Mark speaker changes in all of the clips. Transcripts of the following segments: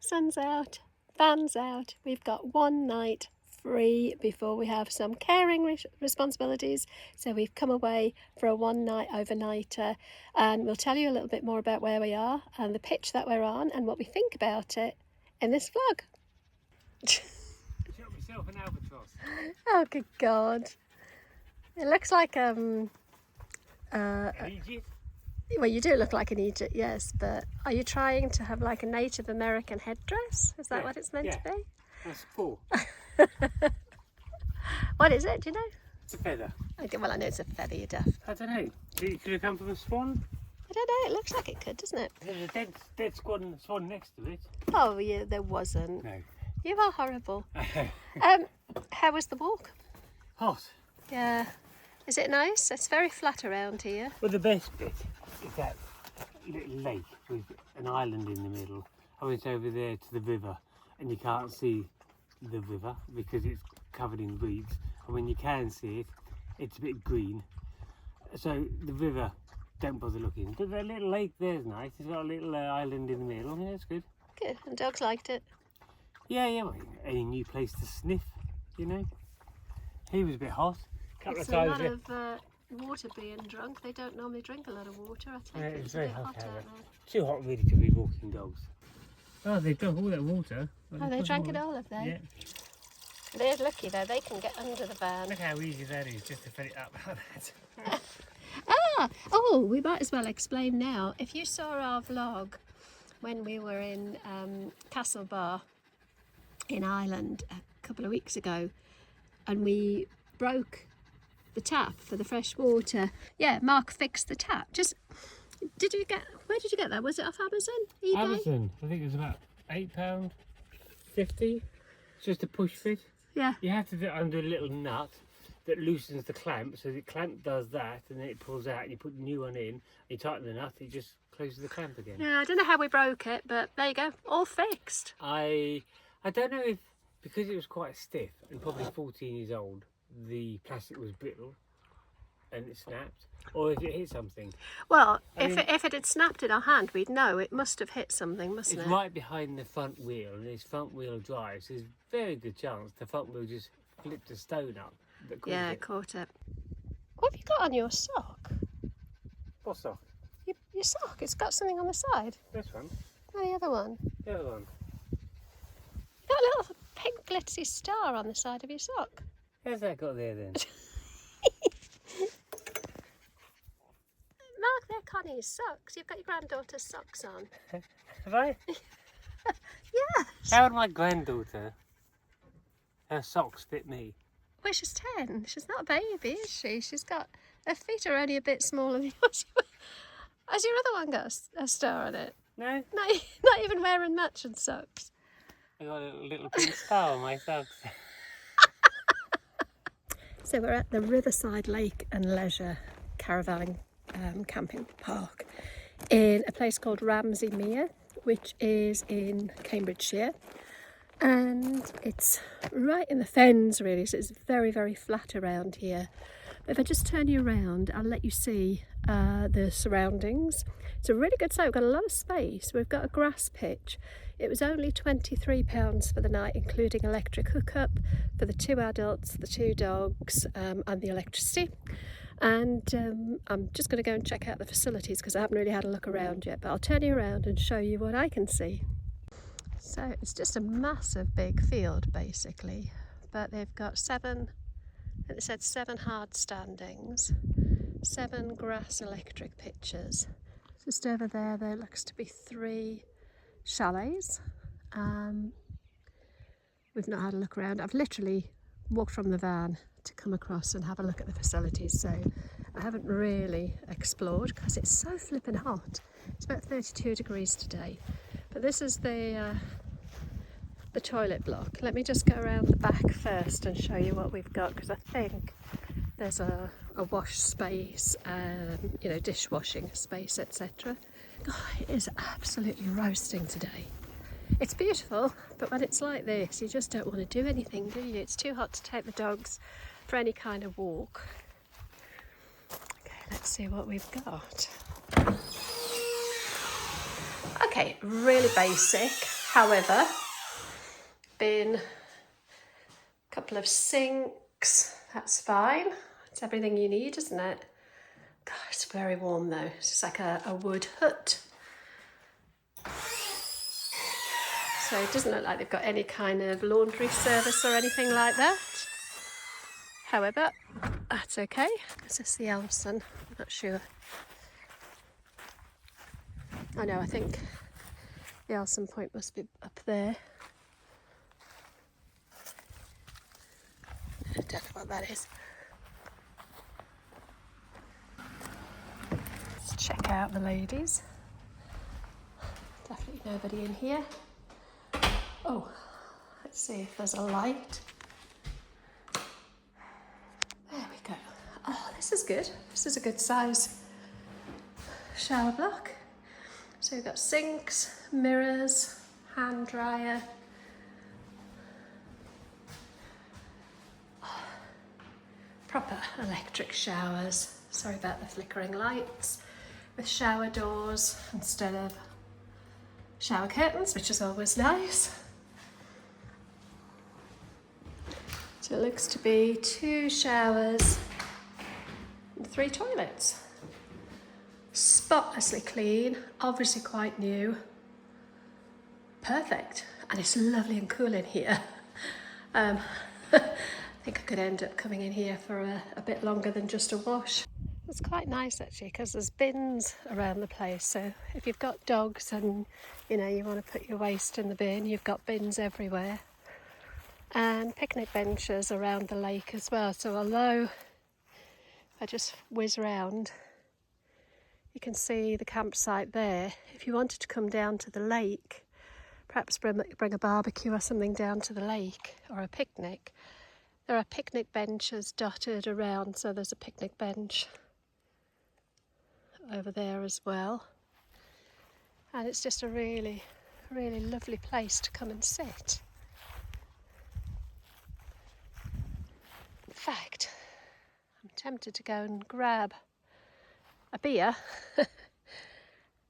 Speaker 1: Sun's out, van's out. We've got one night free before we have some caring responsibilities. So we've come away for a one night overnighter, and we'll tell you a little bit more about where we are and the pitch that we're on and what we think about it in this vlog.
Speaker 2: Shot myself an albatross.
Speaker 1: Oh good God. It looks like
Speaker 2: An Egypt?
Speaker 1: well, you do look like an Egypt, yes, but are you trying to have like a Native American headdress? Is that what it's meant to be?
Speaker 2: That's cool.
Speaker 1: What is it, do you know?
Speaker 2: It's a feather.
Speaker 1: Okay, well, I know it's a feather, you're deaf.
Speaker 2: I don't know. Could it come from a swan?
Speaker 1: I don't know, it looks like it could, doesn't it?
Speaker 2: There's a dead swan next to it.
Speaker 1: Oh, yeah, there wasn't.
Speaker 2: No.
Speaker 1: You are horrible. How was the walk?
Speaker 2: Hot.
Speaker 1: Yeah. Is it nice? It's very flat around here.
Speaker 2: Well, the best bit is that little lake with an island in the middle. I went over there to the river, and you can't see the river because it's covered in weeds. And when you can see it, it's a bit green. So the river, don't bother looking. But that little lake there's nice. It's got a little island in the middle. Yeah, it's good.
Speaker 1: Good. And dogs liked it.
Speaker 2: Yeah. Well, any new place to sniff, you know. He was a bit hot.
Speaker 1: It's a lot of water being drunk. They don't normally drink a lot of water. I think
Speaker 2: It's
Speaker 1: it's
Speaker 2: very
Speaker 1: a bit
Speaker 2: hot
Speaker 1: hot out there.
Speaker 2: Too hot really to be walking dogs. Oh, they've drunk all that water.
Speaker 1: Oh, they drank it all, have they?
Speaker 2: Yeah.
Speaker 1: They're lucky though, they can get under the van.
Speaker 2: Look how easy that is just to fill it up like that.
Speaker 1: Oh, we might as well explain now. If you saw our vlog when we were in Castlebar in Ireland a couple of weeks ago, and we broke the tap for the fresh water. Yeah, Mark fixed the tap. Where did you get that? Was it off Amazon? eBay?
Speaker 2: Amazon, I think it was about £8.50. It's just a push fit.
Speaker 1: Yeah.
Speaker 2: You have to do it under a little nut that loosens the clamp, so the clamp does that and then it pulls out and you put the new one in, you tighten the nut, it just closes the clamp again.
Speaker 1: Yeah, I don't know how we broke it, but there you go, all fixed.
Speaker 2: I don't know if, because it was quite stiff and probably 14 years old, the plastic was brittle and it snapped, or if it hit something.
Speaker 1: Well, if it had snapped in our hand, we'd know it must have hit something, mustn't it?
Speaker 2: It's right behind the front wheel, and it's front wheel drive, so there's a very good chance the front wheel just flipped a stone up.
Speaker 1: Yeah, caught it. What have you got on your sock?
Speaker 2: What sock?
Speaker 1: Your sock, it's got something on the side.
Speaker 2: This one.
Speaker 1: Oh, the other one.
Speaker 2: The other one.
Speaker 1: You got a little pink glitzy star on the side of your sock.
Speaker 2: How's that got there then?
Speaker 1: Mark, they're Connie's socks. You've got your granddaughter's socks on.
Speaker 2: Have I?
Speaker 1: Yes.
Speaker 2: How would my granddaughter, her socks fit me?
Speaker 1: Well, she's 10. She's not a baby, is she? Her feet are only a bit smaller than yours. Has your other one got a star on it?
Speaker 2: No.
Speaker 1: Not even wearing matching socks.
Speaker 2: I got a little pink star on my socks.
Speaker 1: So we're at the Riverside Lake and Leisure Caravan Camping Park in a place called Ramsey Abbey, which is in Cambridgeshire, and it's right in the Fens really, so it's very, very flat around here. But if I just turn you around, I'll let you see the surroundings. It's a really good site. We've got a lot of space. We've got a grass pitch. It was only £23 for the night, including electric hookup for the 2 adults, the 2 dogs, and the electricity. And I'm just going to go and check out the facilities because I haven't really had a look around yet, but I'll turn you around and show you what I can see. So it's just a massive big field basically, but they've got 7 hard standings, 7 grass electric pitches. Just over there looks to be 3 chalets. We've not had a look around. I've literally walked from the van to come across and have a look at the facilities, so I haven't really explored because it's so flipping hot. It's about 32 degrees today, but this is the toilet block. Let me just go around the back first and show you what we've got, because I think there's a wash space, you know, dishwashing space, etc. God, it is absolutely roasting today. It's beautiful, but when it's like this, you just don't want to do anything, do you? It's too hot to take the dogs for any kind of walk. Okay, let's see what we've got. Okay, really basic However, been a couple of sinks, that's fine. It's everything you need, isn't it? God, it's very warm though. It's just like a wood hut. So it doesn't look like they've got any kind of laundry service or anything like that. However, that's okay. Is this the Elmson? I'm not sure. I know, I think the Elson point must be up there. I don't know what that is. Let's check out the ladies. Definitely nobody in here. Oh, let's see if there's a light. There we go. Oh, this is good. This is a good size shower block. So we've got sinks, mirrors, hand dryer. Oh, proper electric showers. Sorry about the flickering lights. With shower doors instead of shower curtains, which is always nice. So it looks to be 2 showers and 3 toilets. Spotlessly clean, obviously quite new. Perfect. And it's lovely and cool in here. I think I could end up coming in here for a bit longer than just a wash. It's quite nice actually, because there's bins around the place. So if you've got dogs and you know you want to put your waste in the bin, you've got bins everywhere. And picnic benches around the lake as well. So although I just whiz round, you can see the campsite there. If you wanted to come down to the lake, perhaps bring a barbecue or something down to the lake, or a picnic, there are picnic benches dotted around. So there's a picnic bench over there as well. And it's just a really, really lovely place to come and sit. In fact, I'm tempted to go and grab a beer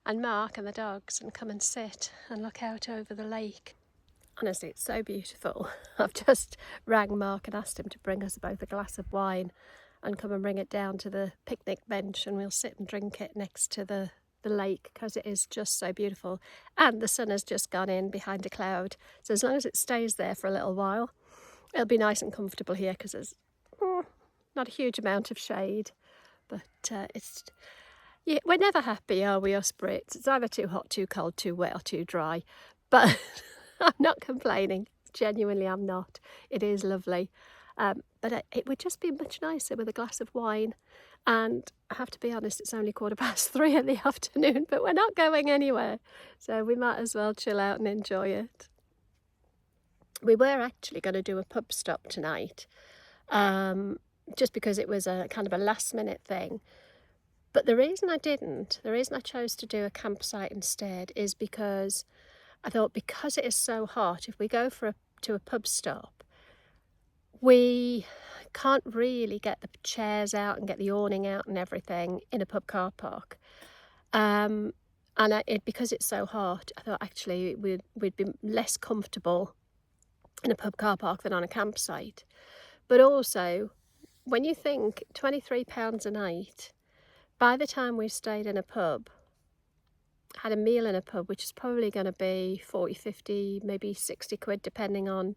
Speaker 1: and Mark and the dogs and come and sit and look out over the lake. Honestly, it's so beautiful. I've just rang Mark and asked him to bring us both a glass of wine and come and bring it down to the picnic bench, and we'll sit and drink it next to the lake, because it is just so beautiful. And the sun has just gone in behind a cloud, so as long as it stays there for a little while, it'll be nice and comfortable here, because there's not a huge amount of shade, but yeah, we're never happy, are we, us Brits? It's either too hot, too cold, too wet or too dry, but I'm not complaining. Genuinely, I'm not. It is lovely, but it would just be much nicer with a glass of wine. And I have to be honest, it's only 3:15 in the afternoon, but we're not going anywhere, so we might as well chill out and enjoy it. We were actually going to do a pub stop tonight, just because it was a kind of a last minute thing. But the reason I didn't, the reason I chose to do a campsite instead, is because I thought, because it is so hot, if we go to a pub stop, we can't really get the chairs out and get the awning out and everything in a pub car park. And because it's so hot, I thought actually we'd be less comfortable in a pub car park than on a campsite. But also, when you think £23 a night, by the time we've stayed in a pub, had a meal in a pub, which is probably going to be 40, 50, maybe 60 quid, depending on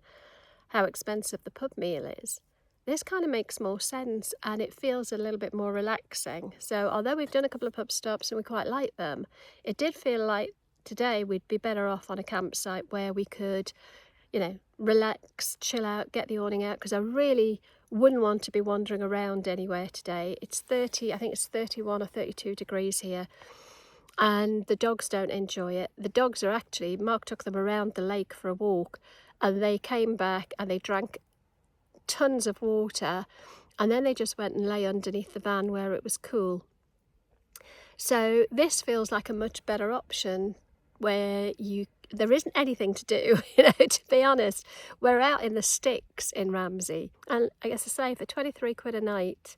Speaker 1: how expensive the pub meal is, this kind of makes more sense, and it feels a little bit more relaxing. So although we've done a couple of pub stops and we quite like them, it did feel like today we'd be better off on a campsite where we could, you know, relax, chill out, get the awning out, because I really wouldn't want to be wandering around anywhere today. It's 30, I think it's 31 or 32 degrees here, and the dogs don't enjoy it. The dogs are actually, Mark took them around the lake for a walk, and they came back and they drank tons of water, and then they just went and lay underneath the van where it was cool. So this feels like a much better option, where there isn't anything to do, you know, to be honest. We're out in the sticks in Ramsey, and I guess I say, for 23 quid a night,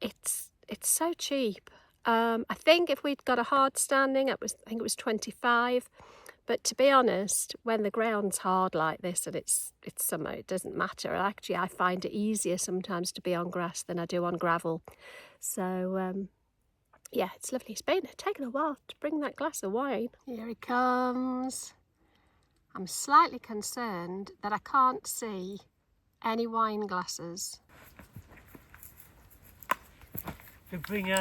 Speaker 1: it's so cheap. I think if we'd got a hard standing, I think it was 25, But to be honest, when the ground's hard like this and it's summer, it doesn't matter. Actually, I find it easier sometimes to be on grass than I do on gravel. So, yeah, it's lovely. It's taken a while to bring that glass of wine. Here he comes. I'm slightly concerned that I can't see any wine glasses.
Speaker 2: To bring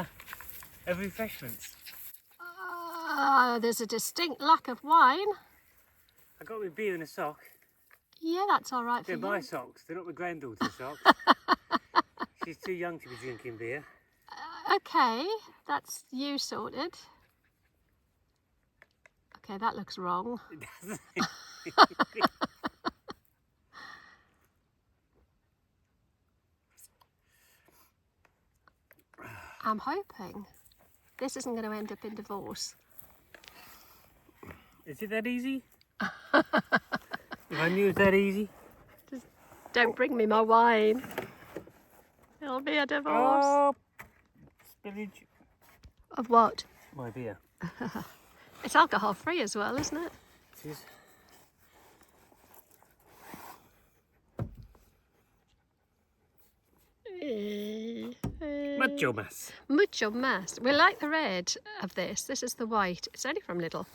Speaker 2: refreshments.
Speaker 1: There's a distinct lack of wine.
Speaker 2: I got my beer in a sock.
Speaker 1: Yeah, that's all right for
Speaker 2: They're
Speaker 1: you.
Speaker 2: my socks, they're not my granddaughter's socks. She's too young to be drinking beer.
Speaker 1: Okay, that's you sorted. Okay, that looks wrong. I'm hoping this isn't going to end up in divorce.
Speaker 2: Is it that easy? If I knew it was that easy.
Speaker 1: Just don't bring me my wine. It'll be a divorce.
Speaker 2: Oh, spillage.
Speaker 1: Of what?
Speaker 2: My beer.
Speaker 1: It's alcohol free as well, isn't it?
Speaker 2: It is. Mucho más.
Speaker 1: Mucho más. We like the red of this. This is the white. It's only from Lidl.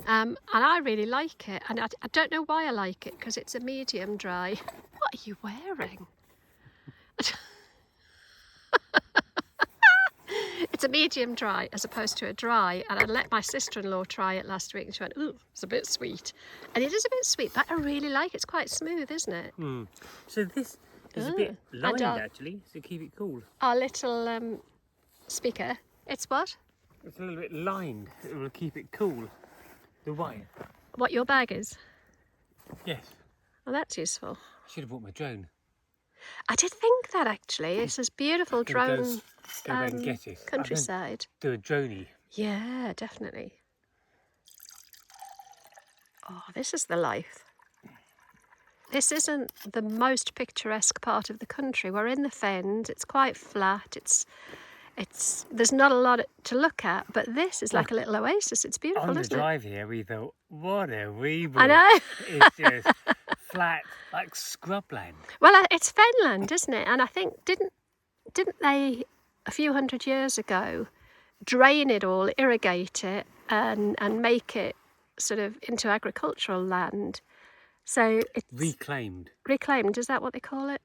Speaker 1: And I really like it. And I don't know why I like it, because it's a medium dry. What are you wearing? It's a medium dry as opposed to a dry. And I let my sister-in-law try it last week and she went, ooh, it's a bit sweet. And it is a bit sweet, but I really like it. It's quite smooth, isn't it?
Speaker 2: Mm. So this is a bit lined actually, to keep it cool.
Speaker 1: Our little speaker, it's what?
Speaker 2: It's a little bit lined. It will keep it cool. The wine.
Speaker 1: What your bag is?
Speaker 2: Yes.
Speaker 1: Oh, that's useful.
Speaker 2: I should have brought my drone.
Speaker 1: I did think that actually. It's this beautiful drone
Speaker 2: Go back and get it.
Speaker 1: countryside.
Speaker 2: Do a droney.
Speaker 1: Yeah, definitely. Oh, this is the life. This isn't the most picturesque part of the country. We're in the Fens. It's quite flat. There's not a lot to look at, but this is like a little oasis. It's beautiful,
Speaker 2: On the
Speaker 1: isn't it?
Speaker 2: drive here, we thought, what a weeble.
Speaker 1: I know.
Speaker 2: It's just flat, like scrubland.
Speaker 1: Well, it's fenland, isn't it? And I think didn't they a few hundred years ago drain it all, irrigate it, and make it sort of into agricultural land? So it's
Speaker 2: Reclaimed.
Speaker 1: Reclaimed, is that what they call it?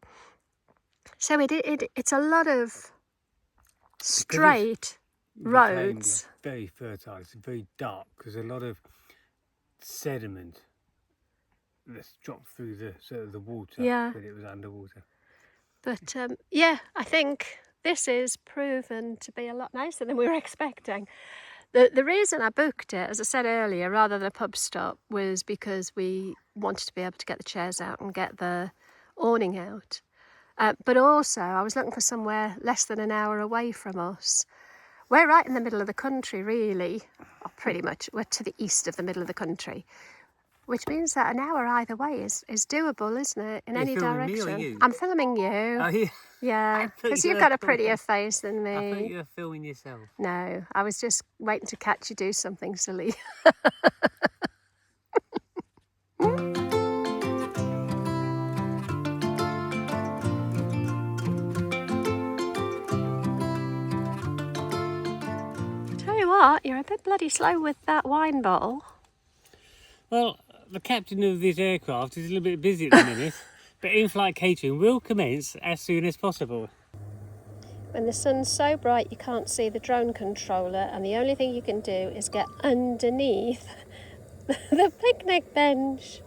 Speaker 1: So it's a lot of straight roads.
Speaker 2: Very fertile. It's very dark because a lot of sediment that's dropped through the water.
Speaker 1: Yeah.
Speaker 2: But it was underwater.
Speaker 1: But yeah, I think this is proven to be a lot nicer than we were expecting. The reason I booked it, as I said earlier, rather than a pub stop, was because we wanted to be able to get the chairs out and get the awning out. But also, I was looking for somewhere less than an hour away from us. We're right in the middle of the country, really. Or pretty much, we're to the east of the middle of the country. Which means that an hour either way is doable, isn't it? In any direction.
Speaker 2: Me or you?
Speaker 1: I'm filming you.
Speaker 2: Oh, yeah.
Speaker 1: Yeah, because you've got a prettier face than me.
Speaker 2: I thought you were filming yourself.
Speaker 1: No, I was just waiting to catch you do something silly. Tell you what, you're a bit bloody slow with that wine bottle.
Speaker 2: Well, the captain of this aircraft is a little bit busy at the minute, but in-flight catering will commence as soon as possible.
Speaker 1: When the sun's so bright you can't see the drone controller, and the only thing you can do is get underneath the picnic bench.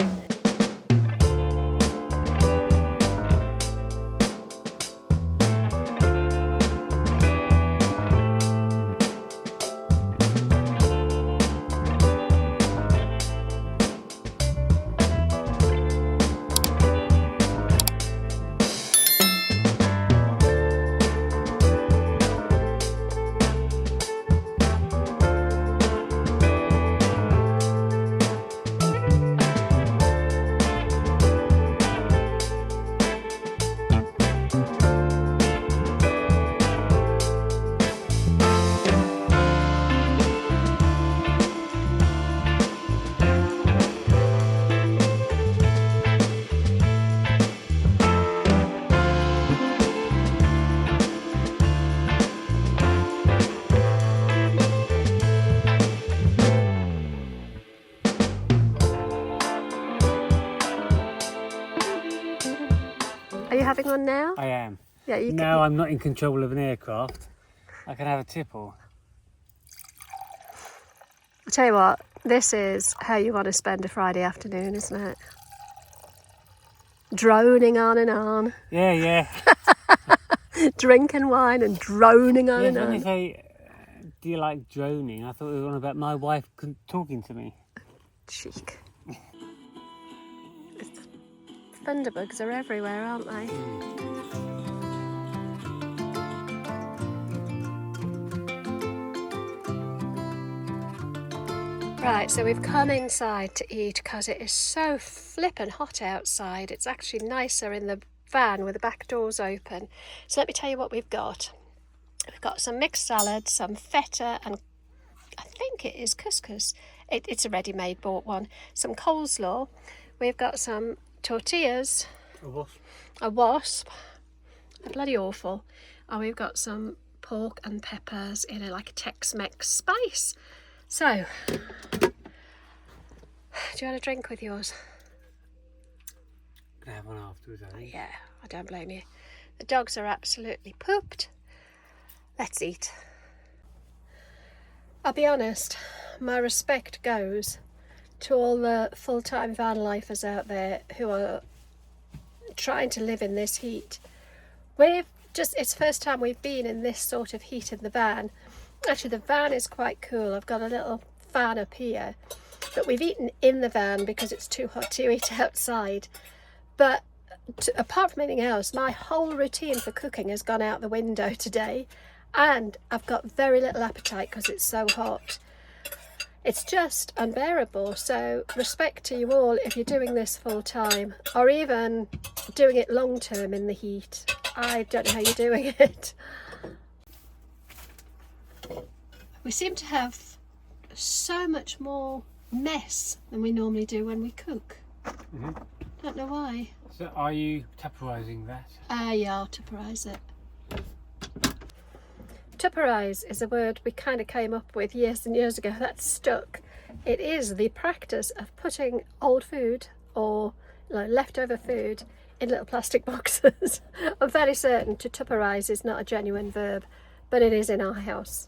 Speaker 1: you having one now?
Speaker 2: I am.
Speaker 1: Yeah, you
Speaker 2: Now I'm not in control of an aircraft. I can have a tipple.
Speaker 1: I'll tell you what, this is how you want to spend a Friday afternoon, isn't it? Droning on and on.
Speaker 2: Yeah, yeah.
Speaker 1: Drinking wine and droning on
Speaker 2: Yes,
Speaker 1: and
Speaker 2: when
Speaker 1: on.
Speaker 2: they say, do you like droning? I thought it was on about my wife talking to me.
Speaker 1: Cheek. Thunderbugs are everywhere, aren't they? Right, so we've come inside to eat because it is so flippin' hot outside. It's actually nicer in the van with the back doors open. So let me tell you what we've got. We've got some mixed salad, some feta, and I think it is couscous. It's a ready-made bought one. Some coleslaw. We've got some tortillas. A wasp. They're bloody awful. And we've got some pork and peppers in like a Tex-Mex spice. So, do you want a drink with yours?
Speaker 2: Can I have one afterwards, I think?
Speaker 1: Yeah, I don't blame you. The dogs are absolutely pooped. Let's eat. I'll be honest, my respect goes to all the full-time van lifers out there who are trying to live in this heat. It's the first time we've been in this sort of heat in the van. Actually, the van is quite cool. I've got a little fan up here, but we've eaten in the van because it's too hot to eat outside. But apart from anything else, my whole routine for cooking has gone out the window today, and I've got very little appetite because it's so hot. It's just unbearable. So respect to you all if you're doing this full time, or even doing it long term in the heat. I don't know how you're doing it. We seem to have so much more mess than we normally do when we cook. Don't know why.
Speaker 2: So are you Tupperising that?
Speaker 1: Yeah, I'll Tupperise it. Tupperise is a word we kind of came up with years and years ago. That's stuck. It is the practice of putting old food or leftover food in little plastic boxes. I'm fairly certain to Tupperise is not a genuine verb, but it is in our house.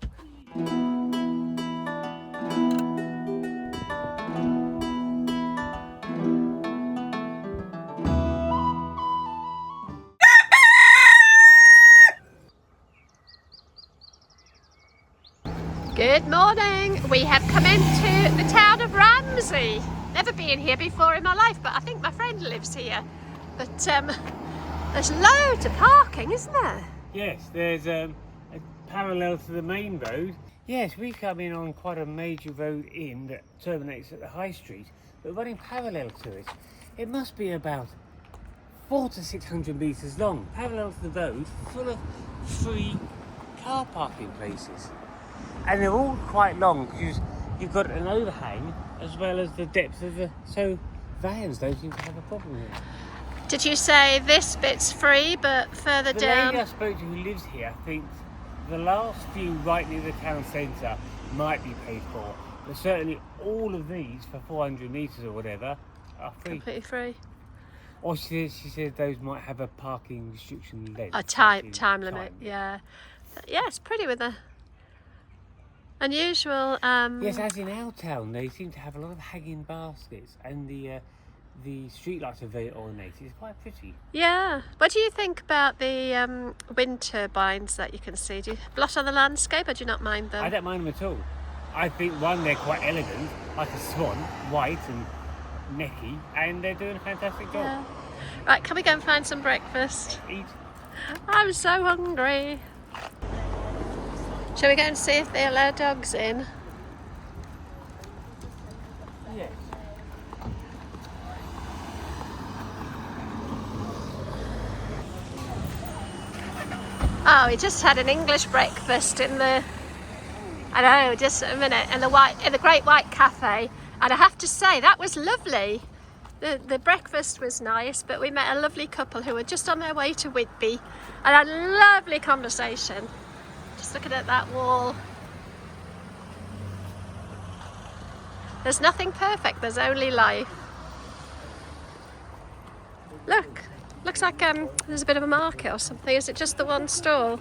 Speaker 1: Good morning. We have come into the town of Ramsey. Never been here before in my life, but I think my friend lives here. But there's loads of parking, isn't there?
Speaker 2: Yes, there's a parallel to the main road. Yes, we come in on quite a major road in that terminates at the high street, but running parallel to it. It must be about 400 to 600 metres long, parallel to the road, full of free car parking places. And they're all quite long because you've got an overhang as well as the depth of the... So vans don't seem to have a problem here.
Speaker 1: Did you say this bit's free, but further down?
Speaker 2: The lady I spoke to who lives here thinks the last few right near the town centre might be paid for, but certainly all of these for 400 metres or whatever are free.
Speaker 1: Completely free.
Speaker 2: Or she said those might have a parking restriction length.
Speaker 1: A time limit, yeah. Yeah, it's pretty with a unusual...
Speaker 2: Yes, as in our town, they seem to have a lot of hanging baskets, and the streetlights are very ornate. It's quite pretty.
Speaker 1: Yeah. What do you think about the wind turbines that you can see? Do you blot on the landscape, or do you not mind them?
Speaker 2: I don't mind them at all. I think, one, they're quite elegant, like a swan, white and necky, and they're doing a fantastic job.
Speaker 1: Yeah. Right, can we go and find some breakfast?
Speaker 2: Eat.
Speaker 1: I'm so hungry. Shall we go and see if they allow dogs in?
Speaker 2: Yes.
Speaker 1: Oh, we just had an English breakfast in the... I know, just a minute, in the Great White Cafe, and I have to say that was lovely. The breakfast was nice, but we met a lovely couple who were just on their way to Whitby and had a lovely conversation. Just looking at that wall. There's nothing perfect, there's only life. Look, Looks like there's a bit of a market or something. Is it just the one stall?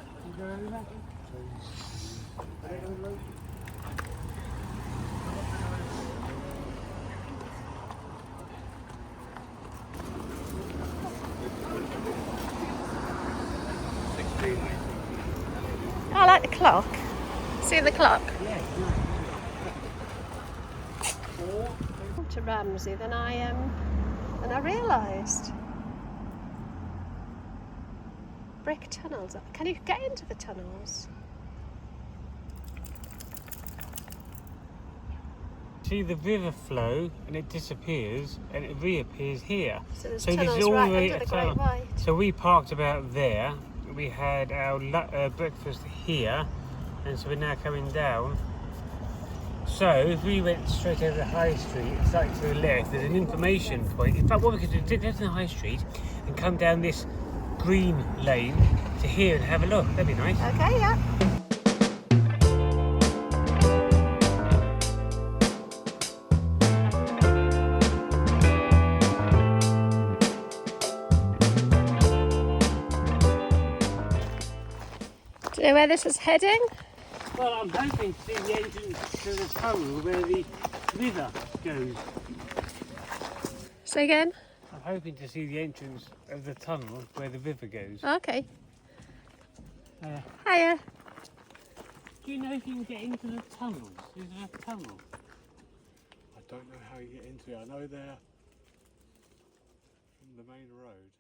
Speaker 1: I like the clock. See the clock? To Ramsey, then I realised brick tunnels. Can you get into the tunnels?
Speaker 2: See the river flow and it disappears and it reappears here.
Speaker 1: So there's
Speaker 2: this
Speaker 1: tunnels
Speaker 2: is all
Speaker 1: right
Speaker 2: the way
Speaker 1: under the Great White.
Speaker 2: So we parked about there. We had our breakfast here, and so we're now coming down. So if we went straight over the high street, it's like to the left, there's an information point. In fact, what we could do is go to the high street and come down this green lane to here and have a look. That'd be nice.
Speaker 1: Okay, yeah. Do you know where this is heading?
Speaker 2: Well, I'm hoping to see the entrance to the tunnel where the river goes.
Speaker 1: Say again?
Speaker 2: I'm hoping to see the entrance of the tunnel where the river goes.
Speaker 1: Okay. Hiya.
Speaker 2: Do you know if you can get into the tunnels? Is there a tunnel?
Speaker 3: I don't know how you get into it. I know they're from the main road.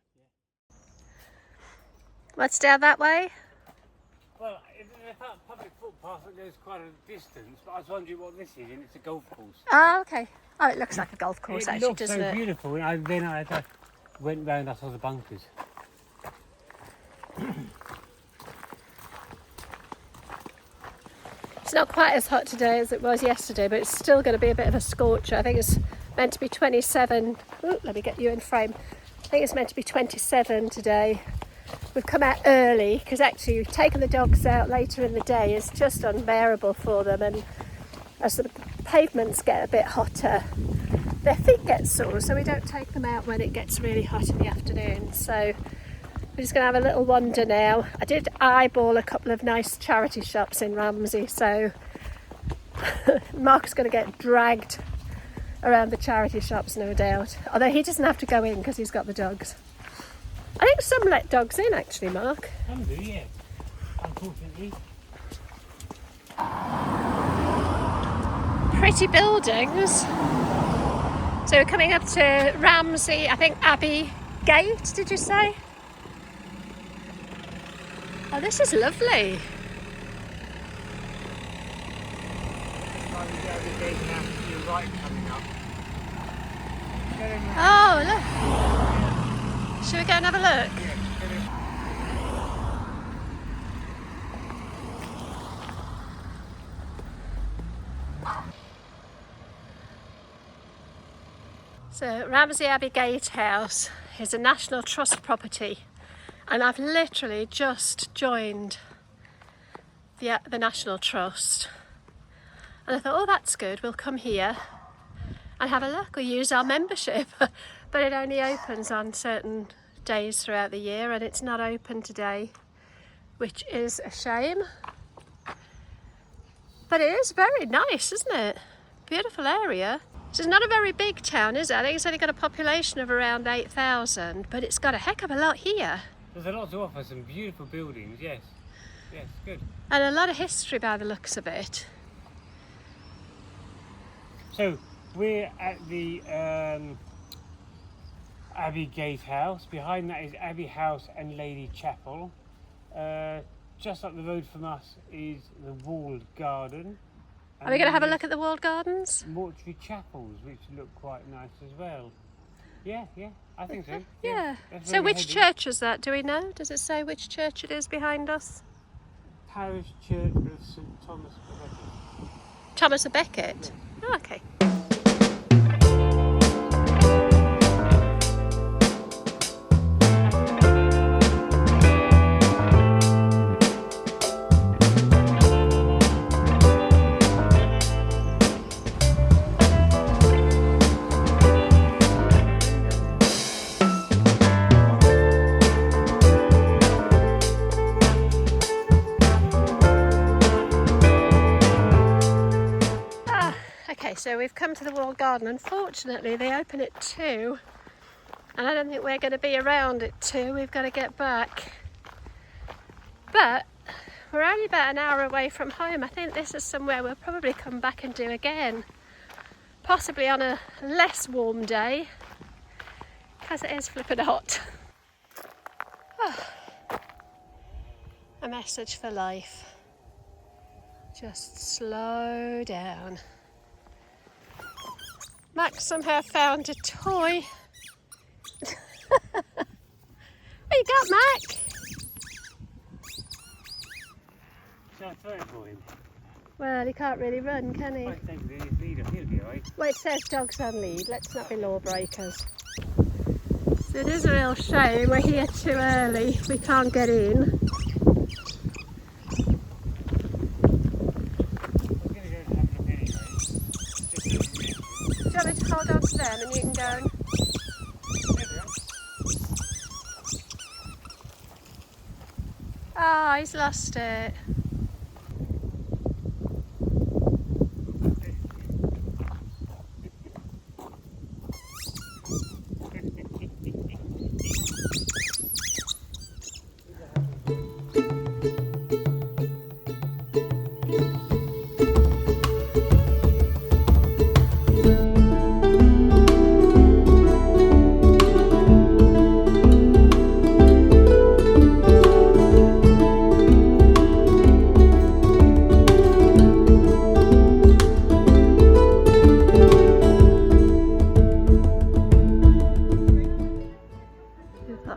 Speaker 1: Let's down that way.
Speaker 2: Well, there's a public footpath that goes quite a distance, but I was wondering what this is, and it's a golf course.
Speaker 1: Oh, okay. Oh, it looks like a golf course,
Speaker 2: It
Speaker 1: actually,
Speaker 2: looks
Speaker 1: doesn't
Speaker 2: so
Speaker 1: it?
Speaker 2: beautiful, and I went round, I saw the bunkers.
Speaker 1: It's not quite as hot today as it was yesterday, but it's still going to be a bit of a scorcher. I think it's meant to be 27. Ooh, let me get you in frame. I think it's meant to be 27 today. We've come out early because actually taking the dogs out later in the day is just unbearable for them, and as the pavements get a bit hotter, their feet get sore, so we don't take them out when it gets really hot in the afternoon. So we're just going to have a little wander now. I did eyeball a couple of nice charity shops in Ramsey, so Mark's going to get dragged around the charity shops, no doubt. Although he doesn't have to go in because he's got the dogs. I think some let dogs in, actually, Mark.
Speaker 2: Some do, yeah. Unfortunately.
Speaker 1: Pretty buildings. So we're coming up to Ramsey, I think Abbey Gate, did you say? Oh, this is lovely. Oh, look. Should we go and have a look? So Ramsey Abbey Gatehouse is a National Trust property, and I've literally just joined the National Trust, and I thought, oh, that's good, we'll come here and have a look. We'll use our membership. But it only opens on certain days throughout the year, and it's not open today, which is a shame. But it is very nice, isn't it? Beautiful area. So it's not a very big town, is it? I think it's only got a population of around 8,000, but it's got a heck of a lot here.
Speaker 2: There's a lot to offer, some beautiful buildings, yes. Yes, good.
Speaker 1: And a lot of history by the looks of it.
Speaker 2: So we're at the Abbey Gatehouse. Behind that is Abbey House and Lady Chapel. Just up the road from us is the Walled Garden.
Speaker 1: Are we going to have a look at the walled gardens?
Speaker 2: Mortuary chapels, which look quite nice as well. Yeah, I think so.
Speaker 1: Yeah.
Speaker 2: That's
Speaker 1: So
Speaker 2: where we're
Speaker 1: which
Speaker 2: heading.
Speaker 1: church is that? Do we know? Does it say which church it is behind us?
Speaker 2: Parish Church of St Thomas Becket.
Speaker 1: Thomas a Becket? Oh, okay. So we've come to the walled garden. Unfortunately, they open at 2, and I don't think we're going to be around at 2. We've got to get back. But we're only about an hour away from home. I think this is somewhere we'll probably come back and do again. Possibly on a less warm day, because it is flippin' hot. Oh. A message for life. Just slow down. Max somehow found a toy. What you got, Mac?
Speaker 2: Shall I throw it for him?
Speaker 1: Well, he can't really run, can he?
Speaker 2: I think his lead up, he'll be alright.
Speaker 1: Well, it says dogs on lead. Let's not be lawbreakers. So it is a real shame we're here too early. We can't get in. Do you want me to hold on to them and you can go and... Oh, he's lost it.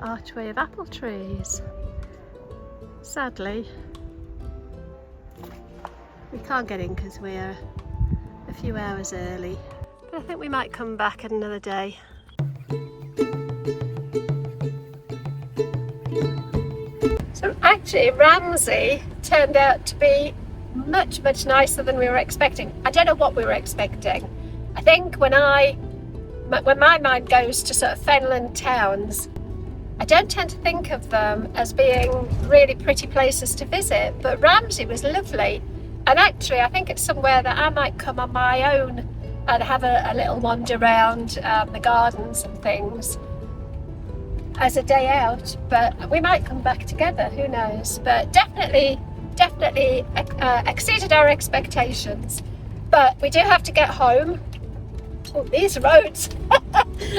Speaker 1: Archway of apple trees. Sadly, we can't get in because we're a few hours early, but I think we might come back at another day. So actually Ramsey turned out to be much nicer than we were expecting. I don't know what we were expecting. I think when my mind goes to sort of fenland towns, I don't tend to think of them as being really pretty places to visit, but Ramsey was lovely, and actually I think it's somewhere that I might come on my own and have a little wander around the gardens and things as a day out, but we might come back together, who knows. But definitely exceeded our expectations, but we do have to get home. Oh, these roads.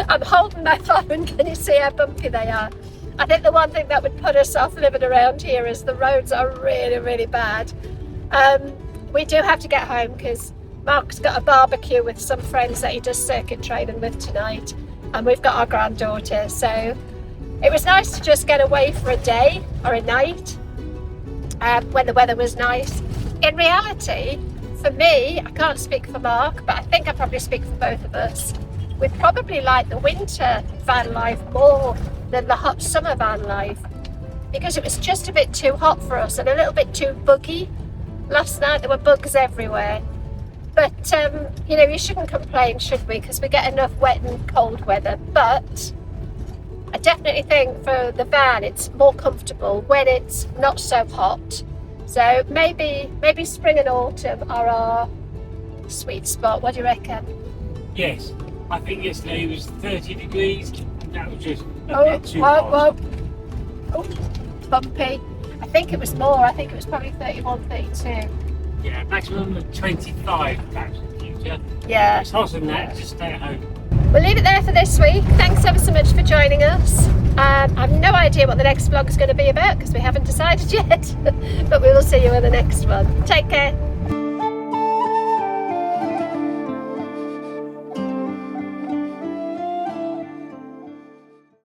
Speaker 1: I'm holding my phone. Can you see how bumpy they are? I think the one thing that would put us off living around here is the roads are really bad. We do have to get home because Mark's got a barbecue with some friends that he does circuit training with tonight, and we've got our granddaughter, so it was nice to just get away for a day or a night when the weather was nice. In reality, for me, I can't speak for Mark, but I think I probably speak for both of us. We probably like the winter van life more than the hot summer van life, because it was just a bit too hot for us and a little bit too buggy. Last night there were bugs everywhere. But, you know, you shouldn't complain, should we? Because we get enough wet and cold weather. But I definitely think for the van it's more comfortable when it's not so hot. So maybe spring and autumn are our sweet spot. What do you reckon?
Speaker 2: Yes, I think yesterday was 30 degrees and that was just a bit too hot.
Speaker 1: Oh, bumpy. I think it was more. I think it was probably 31, 32.
Speaker 2: Yeah, maximum of 25 perhaps in the future.
Speaker 1: Yeah.
Speaker 2: It's hotter than that, just stay at home.
Speaker 1: We'll leave it there for this week. Thanks ever so much for joining us. I have no idea what the next vlog is going to be about because we haven't decided yet, but we will see you in the next one. Take care.